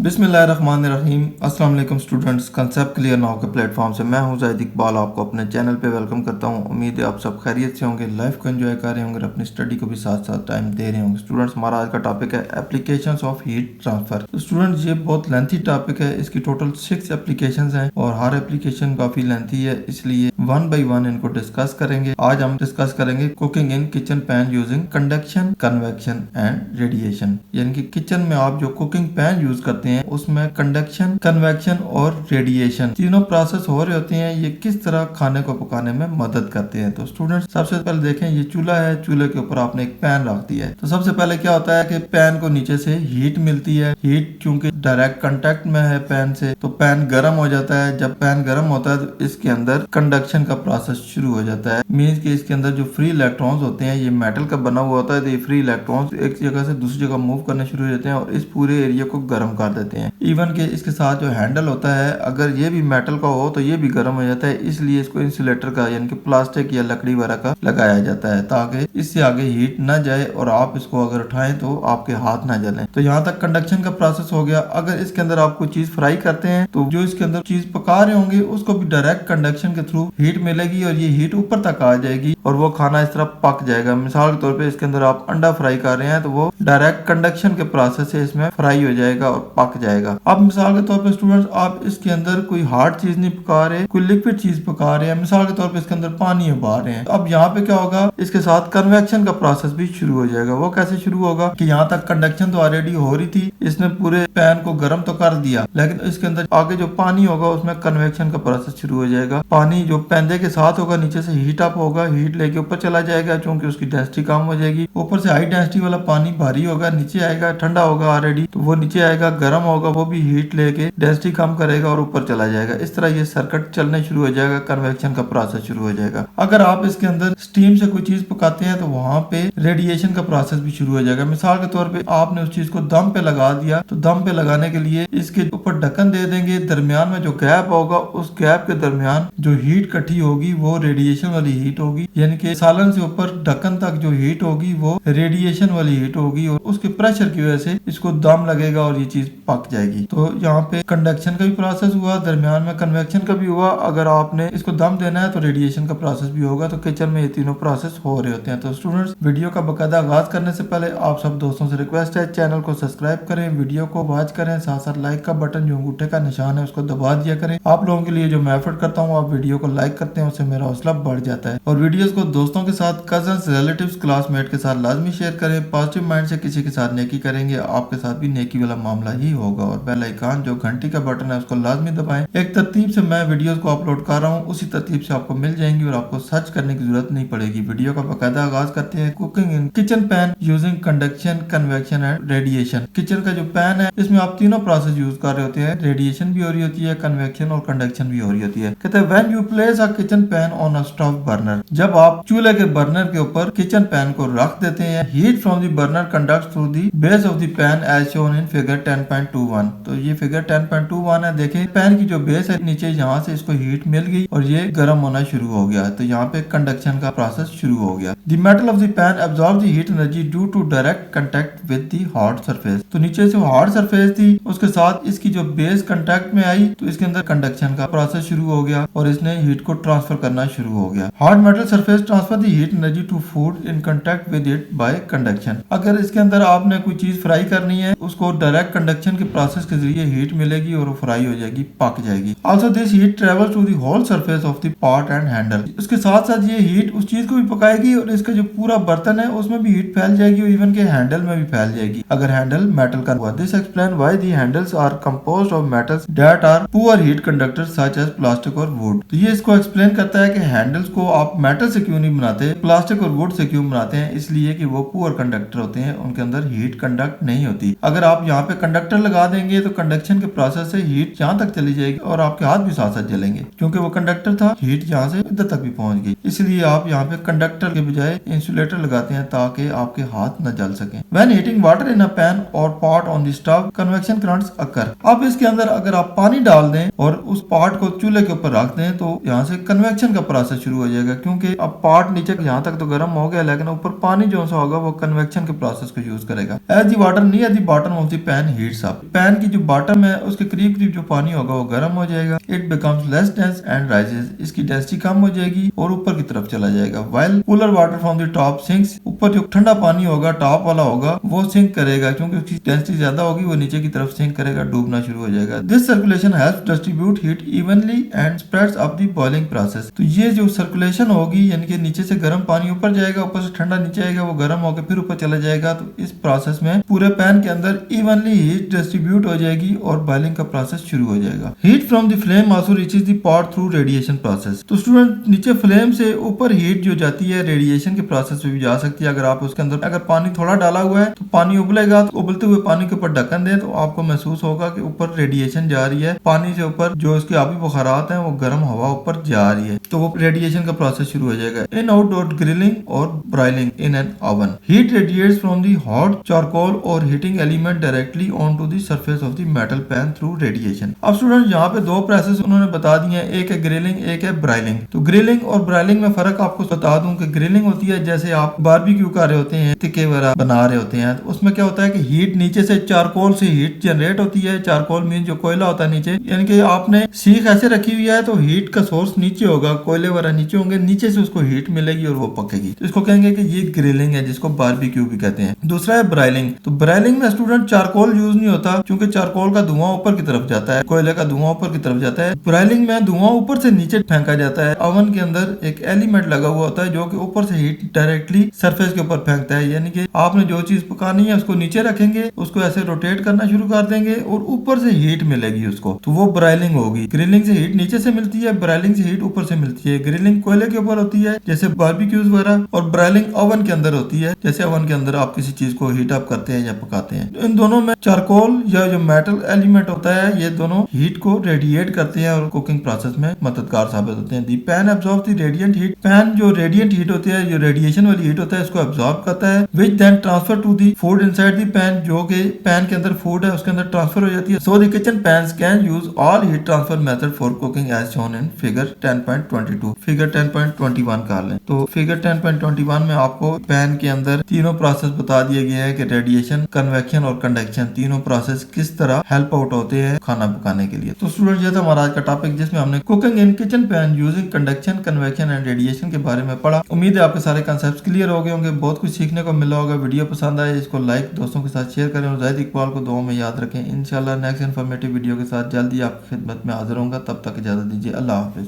बिस्मिल्लाहिर्रहमानिर्रहीम। अस्सलाम वालेकुम स्टूडेंट्स, कंसेप्ट क्लियर नाउ के प्लेटफॉर्म से मैं हूं ज़ाहिद इकबाल, आपको अपने चैनल पे वेलकम करता हूं। उम्मीद है आप सब खैरियत से होंगे, लाइफ को एंजॉय कर रहे होंगे और अपनी स्टडी को भी साथ साथ टाइम दे रहे होंगे। स्टूडेंट्स, हमारा आज का टॉपिक है एप्लीकेशंस ऑफ हीट ट्रांसफर। तो स्टूडेंट्स, ये बहुत लेंथी टॉपिक है, इसकी टोटल 6 एप्लीकेशंस हैं और हर एप्लीकेशन काफ़ी लेंथी है, इसलिए वन बाई वन इनको डिस्कस करेंगे। आज हम डिस्कस करेंगे cooking in kitchen pan using conduction, convection and radiation. यानी कि किचन में आप जो कुकिंग पैन यूज करते हैं उसमें कंडक्शन, कन्वेक्शन और रेडिएशन तीनों प्रोसेस हो रहे होते हैं। ये किस तरह खाने को पकाने में मदद करते हैं। तो स्टूडेंट्स, सबसे पहले देखें, ये चूल्हा है, चूल्हे के ऊपर आपने एक पैन रख दिया है। तो सबसे पहले क्या होता है कि पैन को नीचे से हीट मिलती है। हीट चूंकि डायरेक्ट कांटेक्ट में है पैन से, तो पैन गर्म हो जाता है। जब पैन गर्म होता है तो इसके अंदर कंडक्शन का प्रोसेस शुरू हो जाता है। मीन्स कि इसके अंदर जो फ्री इलेक्ट्रॉन्स होते हैं, ये मेटल का बना हुआ होता है, तो ये फ्री इलेक्ट्रॉन्स एक जगह से दूसरी जगह मूव करने शुरू हो जाते हैं और इस पूरे एरिया को गर्म कर देते हैं। इवन के इसके साथ जो हैंडल होता है, अगर ये भी मेटल का हो तो ये भी गर्म हो जाता है, इसलिए इसको इंसुलेटर का यानी कि प्लास्टिक या लकड़ी वगैरह का लगाया जाता है ताकि इससे आगे हीट ना जाए और आप इसको अगर उठाएं तो आपके हाथ ना जलें। तो यहाँ तक कंडक्शन का प्रोसेस हो गया। अगर इसके अंदर आप कोई चीज फ्राई करते हैं तो जो इसके अंदर चीज पका रहे होंगे उसको भी डायरेक्ट कंडक्शन के थ्रू हीट मिलेगी और ये हीट ऊपर तक आ जाएगी और वो खाना इस तरह पक जाएगा। मिसाल के तौर पे इसके अंदर आप अंडा फ्राई कर रहे हैं तो वो डायरेक्ट कंडक्शन के प्रोसेस से इसमें फ्राई हो जाएगा और पक जाएगा। अब मिसाल के तौर पे स्टूडेंट्स, आप इसके अंदर कोई हार्ड चीज नहीं पका रहे, कोई लिक्विड चीज पका रहे हैं। मिसाल के तौर पे इसके अंदर पानी उबाल रहे हैं। तो अब यहाँ पे क्या होगा, इसके साथ कन्वेक्शन का प्रोसेस भी शुरू हो जाएगा। वो कैसे शुरू होगा कि यहाँ तक कंडक्शन तो ऑलरेडी हो रही थी, इसने पूरे पैन को गर्म तो कर दिया, लेकिन इसके अंदर आगे जो पानी होगा उसमें कन्वेक्शन का प्रोसेस शुरू हो जाएगा। पानी जो पैंदे के साथ होगा नीचे से हीट अप होगा, हीट लेके ऊपर चला जाएगा क्योंकि उसकी डेंसिटी कम हो जाएगी। ऊपर से हाई डेंसिटी वाला पानी भारी होगा, नीचे आएगा, ठंडा होगा ऑलरेडी, तो वो नीचे आएगा, गर्म होगा, वो भी हीट लेके डेंसिटी कम करेगा और ऊपर चला जाएगा। इस तरह ये सर्किट चलने शुरू हो जाएगा, कन्वेक्शन का प्रोसेस शुरू हो जाएगा। अगर आप इसके अंदर स्टीम से कोई चीज पकाते हैं तो वहां पे रेडिएशन का प्रोसेस भी शुरू हो जाएगा। मिसाल के तौर पे आपने उस चीज को दम पे लगा दिया, तो दम पे लगाने के लिए इसके ऊपर ढक्कन दे देंगे, दरमियान में जो गैप होगा उस गैप के दरमियान जो हीट इकट्ठी होगी वो रेडिएशन वाली हीट होगी। यानी कि सालन से ऊपर ढक्कन तक जो हीट होगी वो रेडिएशन वाली हीट होगी और उसके प्रेशर की वजह से इसको दम लगेगा और ये चीज पक जाएगी। तो यहाँ पे कंडक्शन का भी प्रोसेस हुआ, दरमियान में कन्वेक्शन का भी हुआ। अगर आपने इसको दम देना है तो रेडिएशन का प्रोसेस भी होगा। तो किचन में ये तीनों प्रोसेस हो रहे होते हैं। तो स्टूडेंट्स, वीडियो का बाकायदा आगाज करने से पहले आप सब दोस्तों से रिक्वेस्ट है, चैनल को सब्सक्राइब करें, वीडियो को वॉच करें, साथ साथ लाइक का बटन जो अंगूठे का निशान है उसको दबा दिया करें। आप लोगों के लिए जो मैं एफर्ट करता हूँ, आप वीडियो को लाइक करते हैं, उससे मेरा हौसला बढ़ जाता है। और वीडियोस को दोस्तों के साथ, कजन्स, रिलेटिव्स, क्लासमेट के साथ लाजमी शेयर करें। पॉजिटिव माइंड से किसी के साथ नेकी करेंगे, आपके साथ भी नेकी वाला मामला ही होगा। और बेल आइकन जो घंटी का बटन है उसको लाजमी दबाएं। एक तरतीब से मैं वीडियोस को अपलोड कर रहा हूँ, उसी तरतीब से आपको मिल जाएंगी और आपको सर्च करने की जरूरत नहीं पड़ेगी। वीडियो का बाकायदा आगाज करते हैं। Cooking in kitchen pan using conduction, convection and radiation. Kitchen का जो पैन है इसमें आप तीनों प्रोसेस यूज कर रहे होते हैं। रेडिएशन भी हो रही होती है, कन्वेक्शन और कंडक्शन भी हो रही होती है। कहते हैं when you place a kitchen pan on a stove burner, जब आप चूल्हे के बर्नर के ऊपर किचन पैन को रख देते हैं, heat from the burner conduct through the base of the pan as shown in figure 10.21। तो ये फिगर 10.21 है। देखें, पैन की जो बेस है नीचे, यहाँ से इसको हीट मिल गई और ये गर्म होना शुरू हो गया। तो यहाँ पे कंडक्शन का प्रोसेस शुरू हो गया। The metal of the pan absorb the heat energy due to direct contact with the hot surface. तो नीचे से हार्ड सरफेस थी, उसके साथ इसकी जो बेस कांटेक्ट में आई तो इसके अंदर कंडक्शन का प्रोसेस शुरू हो गया और इसने हीट को ट्रांसफर करना शुरू हो गया। Hard metal surface transfer the heat energy to food in contact with it by conduction. अगर इसके अंदर आपने कोई चीज फ्राई करनी है, उसको डायरेक्ट कंडक्शन के प्रोसेस के जरिए हीट मिलेगी और वो फ्राई हो जाएगी, पक जाएगी। Also this heat travels to the whole surface of the pot and handle. उसके साथ साथ ये हीट उस चीज को भी पकाएगी और इसका जो पूरा बर्तन है उसमें भी हीट फैल जाएगी और इवन के हैंडल में भी फैल जाएगी अगर हैंडल मेटल का हुआ। This explain why the handles are composed of metals that are poor heat conductors such as plastic और वुड। तो ये इसको एक्सप्लेन करता है कि हैंडल्स को आप मेटल से क्यों नहीं बनाते, प्लास्टिक और वुड से क्यों बनाते हैं। इसलिए कि वो पुअर कंडक्टर होते हैं, उनके अंदर हीट कंडक्ट नहीं होती। अगर आप यहाँ पे कंडक्टर लगा देंगे तो कंडक्शन के प्रोसेस से हीट यहाँ तक चली जाएगी और आपके हाथ भी साथ साथ जलेंगे, क्योंकि वो कंडक्टर था, हीट यहाँ से इधर तक भी पहुंच गई। इसलिए आप यहाँ पे कंडक्टर के बजाय इंसुलेटर लगाते हैं ताकि आपके हाथ न जल सके। When heating water in a pan or pot on the stove, convection currents occur। अब इसके अंदर अगर आप पानी डाल दें और उस पॉट को चूल्हे के ऊपर रख दें तो यहाँ से कन्वेक्शन का प्रोसेस शुरू हो जाएगा, क्योंकि अब पार्ट नीचे यहाँ तक तो गर्म हो गया, लेकिन ऊपर पानी जो सा होगा वो कन्वेक्शन के प्रोसेस को यूज करेगा। As the water near the bottom of the pan heats up, pan की जो बॉटम है उसके करीब करीब जो पानी होगा वो गर्म हो जाएगा। It becomes less dense and rises, इसकी डेंसिटी कम हो जाएगी और ऊपर की तरफ चला जाएगा। While cooler water from the top sinks, ऊपर जो ठंडा पानी होगा टॉप वाला होगा वो सिंक करेगा, क्योंकि उसकी डेंसिटी ज्यादा होगी, वो नीचे की तरफ सिंक करेगा, डूबना शुरू हो जाएगा। This circulation helps distribute heat evenly and spreads up the boiling process. तो ये जो सर्कुलेशन होगी, यानी कि नीचे से गर्म पानी ऊपर जाएगा, ऊपर से ठंडा नीचे आएगा, वो गर्म होकर फिर ऊपर चला जाएगा। तो इस प्रोसेस में पूरे पैन के अंदर इवनली हीट डिस्ट्रीब्यूट हो जाएगी और बॉइलिंग का प्रोसेस शुरू हो जाएगा। Heat from the flame also reaches the pot through radiation process. तो स्टूडेंट नीचे फ्लेम से ऊपर हीट जो जाती है रेडिएशन के प्रोसेस में भी जा सकती है। अगर आप उसके अंदर अगर पानी थोड़ा डाला हुआ है तो पानी उबलेगा, तो उबलते हुए पानी के ऊपर ढक्कन दें तो आपको महसूस होगा कि ऊपर रेडिएशन जा रही है, पानी से ऊपर जो उसके आबी बुखारात हैं वो गर्म हवा ऊपर जा रही है, तो वो रेडिएशन का प्रोसेस शुरू हो जाएगा। इन आउटडोर ग्रिलिंग और broiling in an oven, heat radiates from the hot charcoal और heating element directly on to the surface of the metal pan through radiation. अब स्टूडेंट यहाँ पे दो प्रोसेस उन्होंने बता दिए हैं, एक है ग्रिलिंग, एक है ब्राइलिंग। तो ग्रिलिंग और ब्राइलिंग में फर्क आपको बता दूं कि ग्रिलिंग होती है जैसे आप बारबेक्यू कर रहे होते हैं, टिक्के वगैरह बना रहे होते हैं, तो उसमें क्या होता है कि हीट नीचे से चारकोल से हीट जनरेट होती है। चारकोल मीन जो कोयला होता है नीचे, यानी कि आपने सीख ऐसे रखी हुई है तो हीट का सोर्स नीचे होगा, कोयले वगैरह नीचे होंगे, नीचे से उसको हीट मिलेगी और वो पकेगी, तो इसको कहेंगे कि ये ग्रिलिंग है, जिसको बारबेक्यू भी कहते हैं। दूसरा है ब्राइलिंग। तो ब्राइलिंग में स्टूडेंट चारकोल यूज नहीं होता, क्योंकि चारकोल का धुआं ऊपर की तरफ जाता है, कोयले का धुआं ऊपर की तरफ जाता है। ब्राइलिंग में धुआं ऊपर से नीचे फेंका जाता है। ओवन के अंदर एक एलिमेंट लगा हुआ होता है जो कि ऊपर से हीट डायरेक्टली सरफेस के ऊपर फेंकता है, यानी कि आपने जो चीज पकानी है उसको नीचे रखेंगे, उसको ऐसे रोटेट करना शुरू कर देंगे और ऊपर से हीट मिलेगी उसको, तो वो ब्राइलिंग होगी। ग्रिलिंग से हीट नीचे से मिलती है, ब्राइलिंग से हीट ऊपर से मिलती है। ग्रिलिंग कोयले के ऊपर होती है जैसे बारबेक्यूज वगैरह, और ब्राइलिंग ओवन के अंदर होती है जैसे ओवन के अंदर आप किसी चीज को हीट अप करते हैं या पकाते हैं। इन दोनों में चारकोल या जो मेटल एलिमेंट होता है ये दोनों हीट को रेडिएट करते हैं और कुकिंग प्रोसेस में मददगार साबित होते हैं। The pan absorb the radiant heat, pan जो रेडिएंट हीट होती है, जो रेडिएशन वाली हीट होता है, इसको एब्जॉर्ब करता है, which then transfer to the food inside the pan, जो कि पैन के अंदर फूड है उसके अंदर ट्रांसफर हो जाती है। So the kitchen pans can use all heat transfer method for cooking as shown in figure 10.22। Figure 10.21 कर लें तो फिगर 10.21 में आपको पैन के अंदर तीनों प्रोसेस बता दिए गए हैं कि रेडिएशन, कन्वेक्शन और कंडक्शन तीनों प्रोसेस किस तरह हेल्प आउट होते हैं खाना पकाने के लिए। तो स्टूडेंट ये था हमारा आज का टॉपिक, जिसमें हमने cooking in kitchen pan using conduction, convection and radiation के बारे में पढ़ा। उम्मीद है आपके सारे कंसेप्ट क्लियर हो गए होंगे, बहुत कुछ सीखने को मिला होगा। वीडियो पसंद आए इसको लाइक, दोस्तों के साथ शेयर करें और जाहिद इकबाल को दुआ में याद रखें। इंशाल्लाह नेक्स्ट इन्फॉर्मेटिव वीडियो के साथ जल्दी आपकी खिदमत में हाजिर होऊंगा। तब तक इजाजत दीजिए, अल्लाह हाफिज।